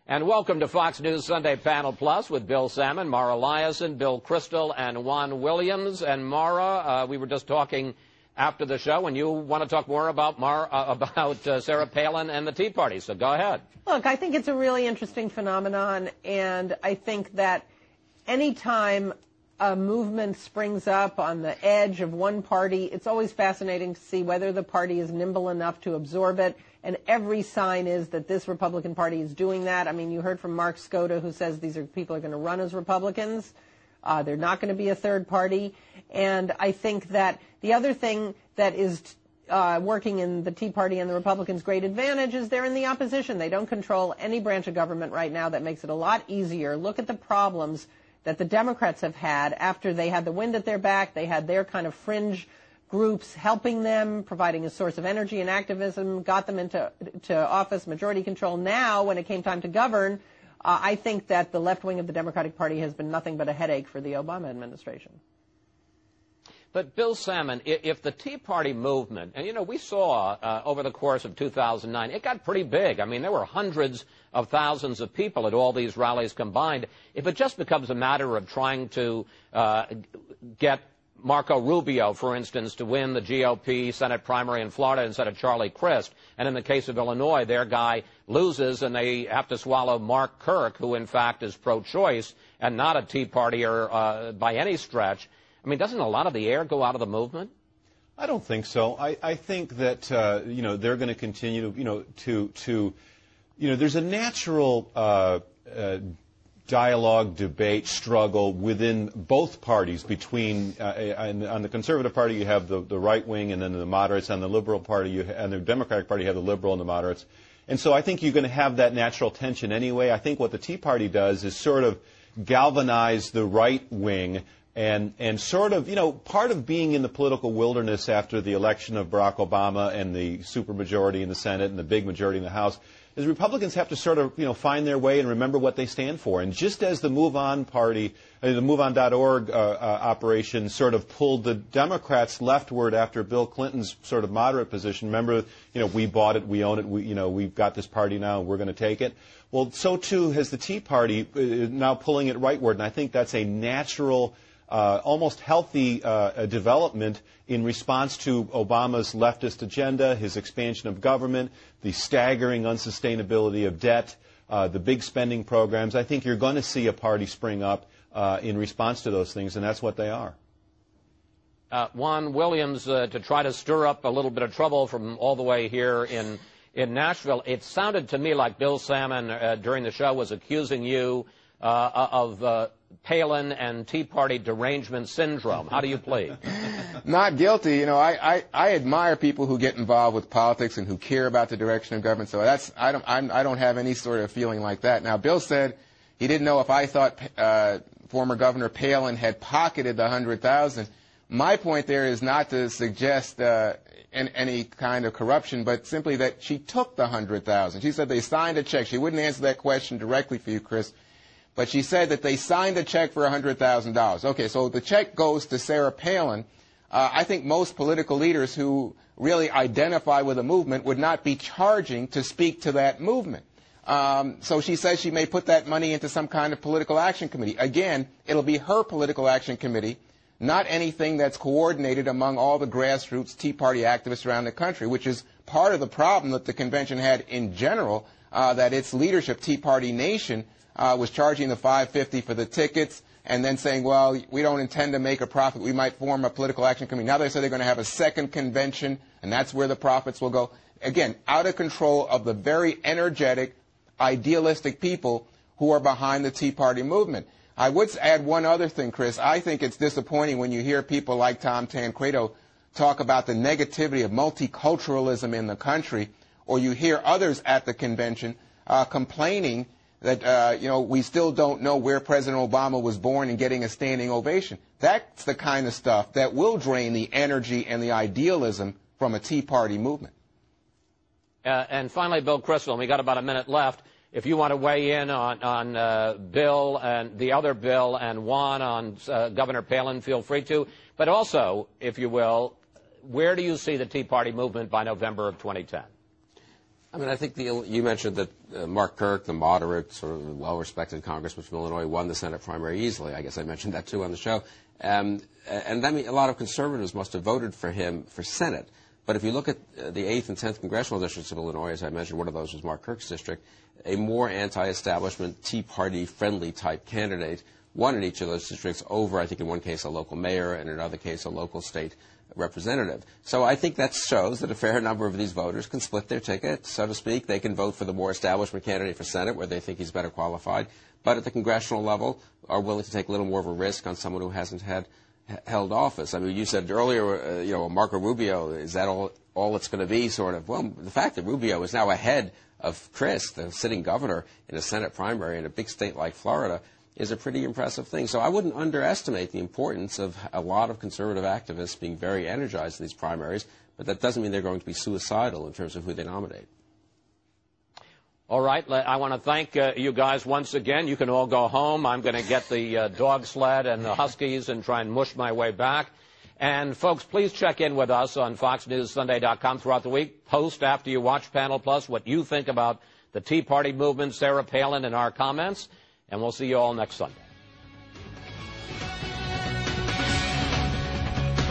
And welcome to Fox News Sunday Panel Plus with Bill Salmon, Mara Liasson, Bill Kristol, and Juan Williams. And Mara, we were just talking after the show, and you want to talk more about Sarah Palin and the Tea Party, so go ahead. Look, I think it's a really interesting phenomenon, and I think that any time a movement springs up on the edge of one party, it's always fascinating to see whether the party is nimble enough to absorb it. And every sign is that this Republican Party is doing that. I mean, you heard from Mark Skoda, who says these are people are going to run as Republicans. They're not going to be a third party. And I think that the other thing that is working in the Tea Party and the Republicans' great advantage is they're in the opposition. They don't control any branch of government right now. That makes it a lot easier. Look at the problems that the Democrats have had after they had the wind at their back. They had their kind of fringe groups helping them, providing a source of energy and activism, got them into office, majority control. Now, when it came time to govern, I think that the left wing of the Democratic Party has been nothing but a headache for the Obama administration. But, Bill Salmon, if the Tea Party movement, and, you know, we saw over the course of 2009, it got pretty big. I mean, there were hundreds of thousands of people at all these rallies combined. If it just becomes a matter of trying to get Marco Rubio, for instance, to win the GOP Senate primary in Florida instead of Charlie Crist. And in the case of Illinois, their guy loses and they have to swallow Mark Kirk, who in fact is pro-choice and not a Tea Partier by any stretch. I mean, doesn't a lot of the air go out of the movement? I don't think so. I think that, they're going to continue, there's a natural dialogue, debate, struggle within both parties between, on the Conservative Party you have the right wing and then the moderates, on the Liberal Party and the Democratic Party you have the liberal and the moderates. And so I think you're going to have that natural tension anyway. I think what the Tea Party does is sort of galvanize the right wing and sort of, part of being in the political wilderness after the election of Barack Obama and the supermajority in the Senate and the big majority in the House is Republicans have to sort of, find their way and remember what they stand for. And just as the Move On Party, the MoveOn.org operation sort of pulled the Democrats leftward after Bill Clinton's sort of moderate position, remember, we bought it, we own it, we've got this party now, and we're going to take it. Well, so too has the Tea Party now pulling it rightward, and I think that's a natural, almost healthy development in response to Obama's leftist agenda, his expansion of government, the staggering unsustainability of debt, the big spending programs. I think you're going to see a party spring up in response to those things, and that's what they are. Juan Williams, to try to stir up a little bit of trouble from all the way here in Nashville, it sounded to me like Bill Salmon during the show was accusing you of Palin and Tea Party derangement syndrome. How do you plead? Not guilty. I admire people who get involved with politics and who care about the direction of government. So I don't have any sort of feeling like that. Now, Bill said he didn't know if I thought former Governor Palin had pocketed the $100,000. My point there is not to suggest any kind of corruption, but simply that she took the $100,000. She said they signed a check. She wouldn't answer that question directly for you, Chris. But she said that they signed a check for $100,000. Okay, so the check goes to Sarah Palin. I think most political leaders who really identify with a movement would not be charging to speak to that movement. So she says she may put that money into some kind of political action committee. Again, it'll be her political action committee, not anything that's coordinated among all the grassroots Tea Party activists around the country, which is part of the problem that the convention had in general, that its leadership, Tea Party Nation, was charging the $550 for the tickets and then saying, well, we don't intend to make a profit. We might form a political action committee. Now they say they're going to have a second convention, and that's where the profits will go. Again, out of control of the very energetic, idealistic people who are behind the Tea Party movement. I would add one other thing, Chris. I think it's disappointing when you hear people like Tom Tancredo talk about the negativity of multiculturalism in the country, or you hear others at the convention complaining that, we still don't know where President Obama was born and getting a standing ovation. That's the kind of stuff that will drain the energy and the idealism from a Tea Party movement. And finally, Bill Kristol, and we got about a minute left. If you want to weigh in on Bill and the other Bill and Juan on Governor Palin, feel free to. But also, if you will, where do you see the Tea Party movement by November of 2010? I mean, I think you mentioned that Mark Kirk, the moderate, sort of well-respected congressman from Illinois, won the Senate primary easily. I guess I mentioned that, too, on the show. And that means a lot of conservatives must have voted for him for Senate. But if you look at the 8th and 10th congressional districts of Illinois, as I mentioned, one of those was Mark Kirk's district, a more anti-establishment, Tea Party-friendly type candidate won in each of those districts over, I think in one case, a local mayor, and in another case, a local state representative. So I think that shows that a fair number of these voters can split their ticket, so to speak. They can vote for the more establishment candidate for Senate where they think he's better qualified, but at the congressional level are willing to take a little more of a risk on someone who hasn't held office. I mean, you said earlier, Marco Rubio, is that all it's going to be, sort of? Well, the fact that Rubio is now ahead of Chris, the sitting governor, in a Senate primary in a big state like Florida, is a pretty impressive thing. So I wouldn't underestimate the importance of a lot of conservative activists being very energized in these primaries, but that doesn't mean they're going to be suicidal in terms of who they nominate. All right. I want to thank you guys once again. You can all go home. I'm going to get the dog sled and the Huskies and try and mush my way back. And, folks, please check in with us on FoxNewsSunday.com throughout the week. Post after you watch Panel Plus what you think about the Tea Party movement, Sarah Palin, and our comments. And we'll see you all next Sunday.